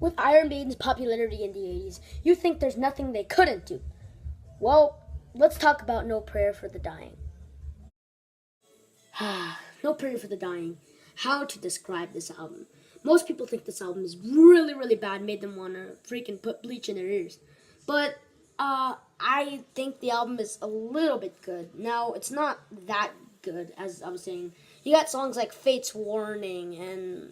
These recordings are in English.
With Iron Maiden's popularity in the 80s, you think there's nothing they couldn't do. Well, let's talk about No Prayer for the Dying. No Prayer for the Dying. How to describe this album? Most people think this album is really, really bad, made them want to freaking put bleach in their ears. But I think the album is a little bit good. Now, it's not that good, as I was saying. You got songs like Fate's Warning and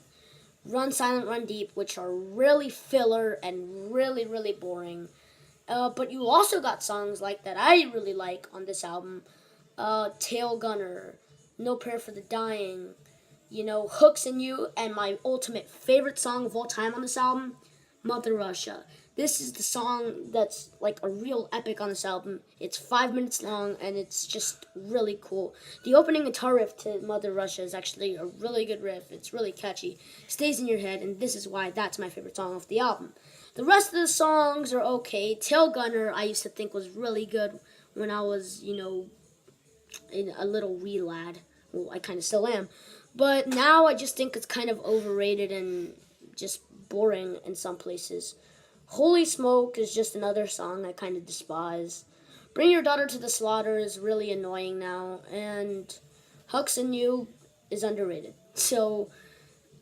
Run Silent, Run Deep, which are really filler and really, really boring. But you also got songs like that I really like on this album. Tail Gunner, No Prayer for the Dying, Hooks in You, and my ultimate favorite song of all time on this album, Mother Russia. This is the song that's like a real epic on this album. It's 5 minutes long, and it's just really cool. The opening guitar riff to Mother Russia is actually a really good riff. It's really catchy, stays in your head, and this is why that's my favorite song off the album. The rest of the songs are okay. Tail Gunner I used to think was really good when I was, a little wee lad. Well, I kind of still am. But now I just think it's kind of overrated and just boring in some places. Holy Smoke is just another song I kind of despise. Bring Your Daughter to the Slaughter is really annoying now. And Hooks in You is underrated. So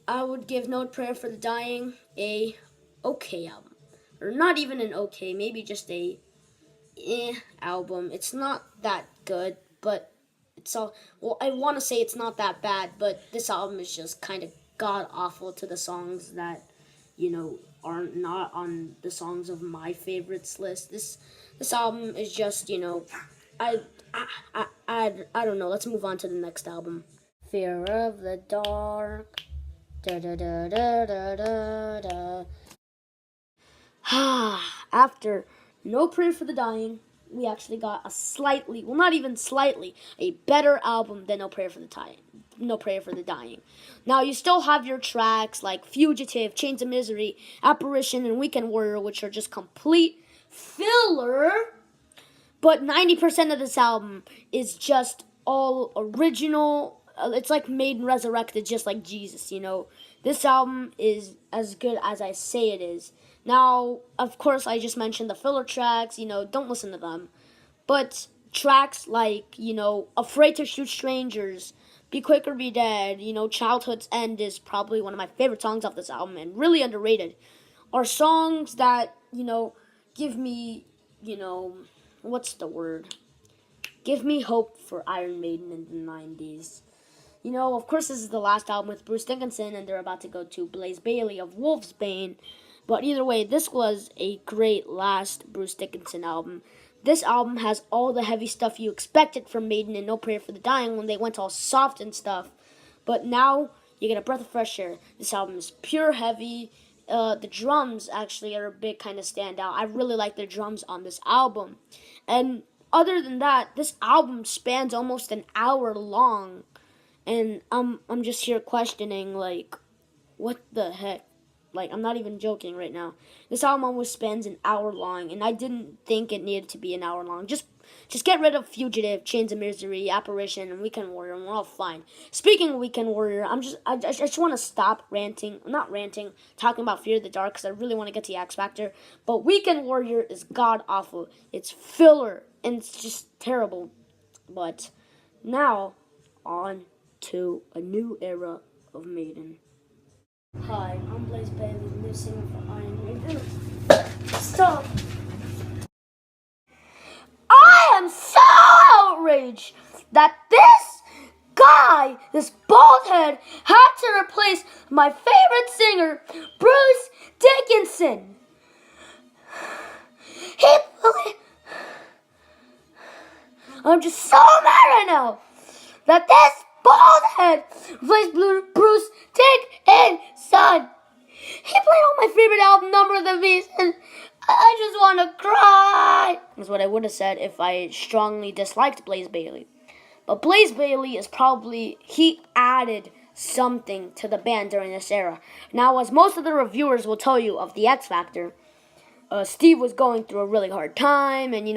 I would give No Prayer for the Dying a okay album. Or not even an okay, maybe just a album. It's not that good, but it's all, well, I want to say it's not that bad, but this album is just kind of god-awful to the songs that, are not on the songs of my favorites list. This album is just, I don't know. Let's move on to the next album. Fear of the Dark. Da da da da da da da. After No Prayer for the Dying, we actually got a slightly, well, not even slightly, a better album than No Prayer for the Dying. Now, you still have your tracks like Fugitive, Chains of Misery, Apparition, and Weekend Warrior, which are just complete filler. But 90% of this album is just all original. It's like Maiden resurrected, just like Jesus, This album is as good as I say it is. Now, of course, I just mentioned the filler tracks, don't listen to them. But tracks like, Afraid to Shoot Strangers, Be Quick or Be Dead, Childhood's End is probably one of my favorite songs off this album and really underrated, are songs that, give me, what's the word? Give me hope for Iron Maiden in the 90s. Of course, this is the last album with Bruce Dickinson, and they're about to go to Blaze Bayley of Wolfsbane. But either way, this was a great last Bruce Dickinson album. This album has all the heavy stuff you expected from Maiden and No Prayer for the Dying when they went all soft and stuff. But now, you get a breath of fresh air. This album is pure heavy. The drums actually are a big kind of standout. I really like the drums on this album. And other than that, this album spans almost an hour long. And I'm just here questioning, like, what the heck? Like, I'm not even joking right now. This album almost spans an hour long, and I didn't think it needed to be an hour long. Just get rid of Fugitive, Chains of Misery, Apparition, and Weekend Warrior, and we're all fine. Speaking of Weekend Warrior, I just want to stop talking about Fear of the Dark, because I really want to get to the X Factor. But Weekend Warrior is god-awful. It's filler, and it's just terrible. But now, on to a new era of Maiden. Hi, I'm Blaze Bayley, new singer for Iron Maiden. Stop! I am so outraged that this guy, this bald head, had to replace my favorite singer, Bruce Dickinson. I'm just so mad right now that this bald head replaced Bruce Dickinson. He played all my favorite album, Number of the Beast, and I just want to cry. That's what I would have said if I strongly disliked Blaze Bayley. But Blaze Bayley he added something to the band during this era. Now, as most of the reviewers will tell you of the X Factor, Steve was going through a really hard time, and, he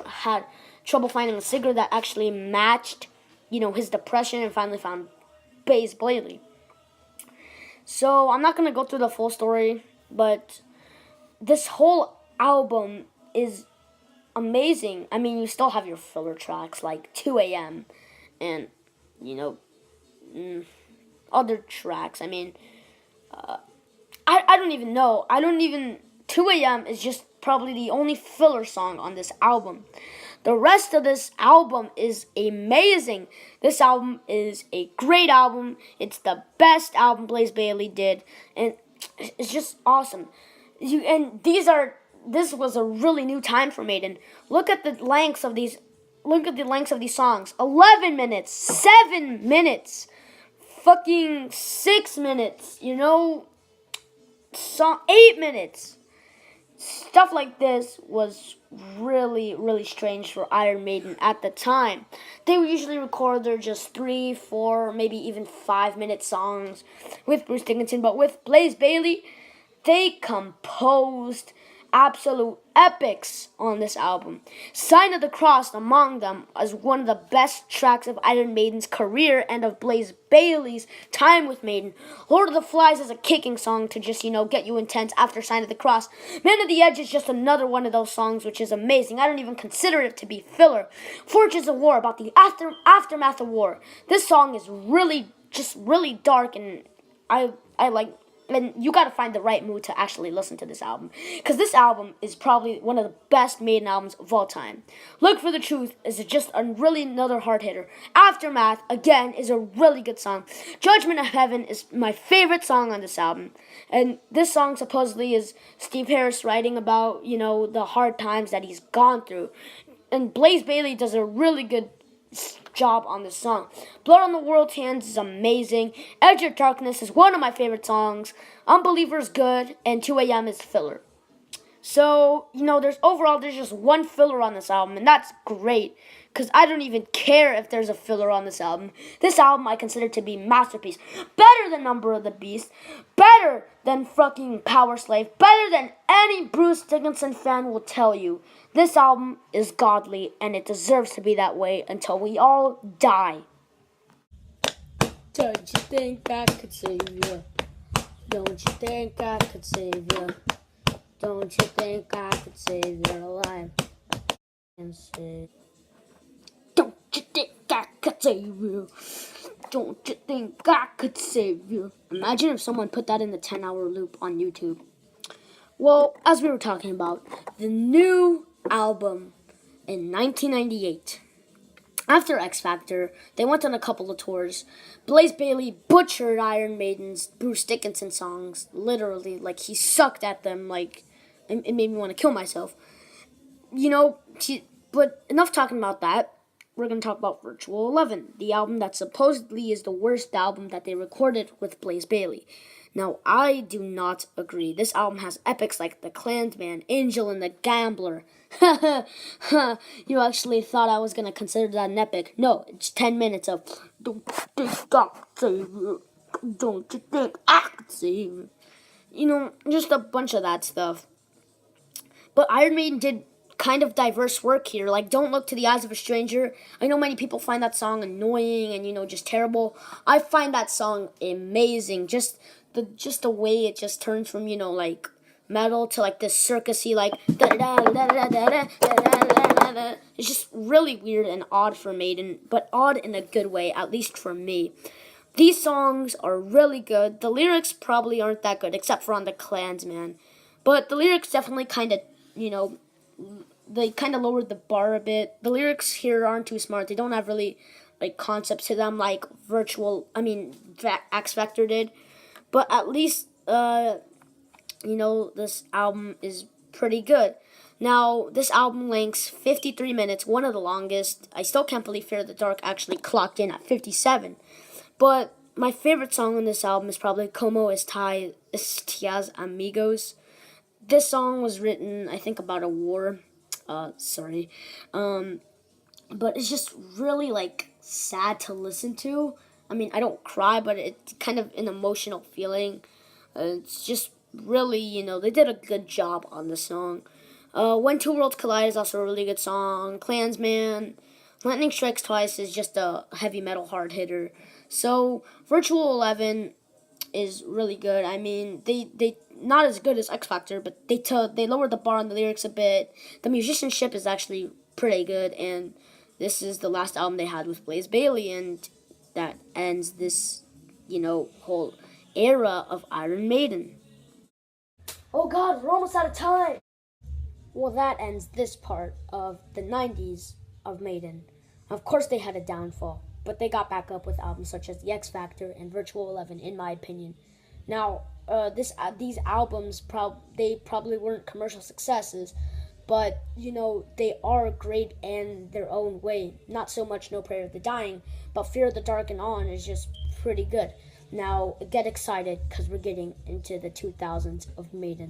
had trouble finding a singer that actually matched his depression, and finally found Blaze Bayley. So I'm not going to go through the full story. but this whole album is amazing. I mean, you still have your filler tracks like 2 a.m. and, you know, other tracks. I mean, I don't even know. 2 a.m. is just probably the only filler song on this album. The rest of this album is amazing. This album is a great album. It's the best album Blaze Bayley did, and it's just awesome. This was a really new time for Maiden. Look at the lengths of these. Look at the lengths of these songs. 11 minutes, 7 minutes, fucking 6 minutes. 8 minutes. Stuff like this was really, really strange for Iron Maiden at the time. They would usually record their just 3, 4, maybe even 5-minute songs with Bruce Dickinson, but with Blaze Bayley, they composed absolute epics on this album. Sign of the Cross among them as one of the best tracks of Iron Maiden's career and of Blaze Bayley's time with Maiden. Lord of the Flies is a kicking song to just, get you intense after Sign of the Cross. Man of the Edge is just another one of those songs which is amazing. I don't even consider it to be filler. Fortunes of War, about the aftermath of war. This song is really dark, and I like. And you gotta find the right mood to actually listen to this album, because this album is probably one of the best Maiden albums of all time. Look for the Truth is just a really another hard hitter. Aftermath, again, is a really good song. Judgment of Heaven is my favorite song on this album, and this song supposedly is Steve Harris writing about, the hard times that he's gone through. And Blaze Bayley does a really good job on this song. Blood on the World's Hands is amazing. Edge of Darkness is one of my favorite songs. Unbeliever is good, and 2 a.m. is filler. So, there's just one filler on this album, and that's great, because I don't even care if there's a filler on this album. This album I consider to be masterpiece. Better than Number of the Beast, better than fucking Power Slave, better than any Bruce Dickinson fan will tell you. This album is godly, and it deserves to be that way until we all die. Don't you think I could save you? Don't you think I could save you? Don't you think I could save your life? And say, don't you think I could save you? Don't you think I could save you? Imagine if someone put that in the 10-hour loop on YouTube. Well, as we were talking about, the new album in 1998. After X Factor, they went on a couple of tours. Blaze Bayley butchered Iron Maiden's Bruce Dickinson songs, literally, like he sucked at them, like it made me want to kill myself. But enough talking about that. We're going to talk about Virtual 11, the album that supposedly is the worst album that they recorded with Blaze Bayley. Now, I do not agree. This album has epics like The Clansman, Angel, and The Gambler. You actually thought I was going to consider that an epic. No, it's 10 minutes of don't you think I could save you? Don't you think I could save you? Just a bunch of that stuff. But Iron Maiden did kind of diverse work here. Like, Don't Look to the Eyes of a Stranger. I know many people find that song annoying and, just terrible. I find that song amazing. Just the way it just turns from, like metal to like this circusy, like it's just really weird and odd for Maiden, but odd in a good way, at least for me. These songs are really good. The lyrics probably aren't that good, except for on The Clansman. But the lyrics definitely kind of, they kind of lowered the bar a bit. The lyrics here aren't too smart. They don't have really, like, concepts to them like X Factor did. But at least, this album is pretty good. Now, this album lengths 53 minutes, one of the longest. I still can't believe Fear of the Dark actually clocked in at 57. But my favorite song on this album is probably Como Estias Amigos. This song was written, I think, about a war. But it's just really, like, sad to listen to. I mean, I don't cry, but it's kind of an emotional feeling. It's just really, they did a good job on the song. When Two Worlds Collide is also a really good song. Clansman. Lightning Strikes Twice is just a heavy metal hard hitter. So, Virtual 11 is really good. I mean, they not as good as X Factor, but they lowered the bar on the lyrics a bit. The musicianship is actually pretty good, and this is the last album they had with Blaze Bayley, and that ends this, whole era of Iron Maiden. Oh God, we're almost out of time. Well, that ends this part of the 90s of Maiden. Of course, they had a downfall, but they got back up with albums such as The X Factor and Virtual 11, in my opinion. Now, these albums they probably weren't commercial successes, but they are great in their own way. Not so much No Prayer of the Dying, but Fear of the Dark and On is just pretty good. Now, get excited because we're getting into the 2000s of Maiden.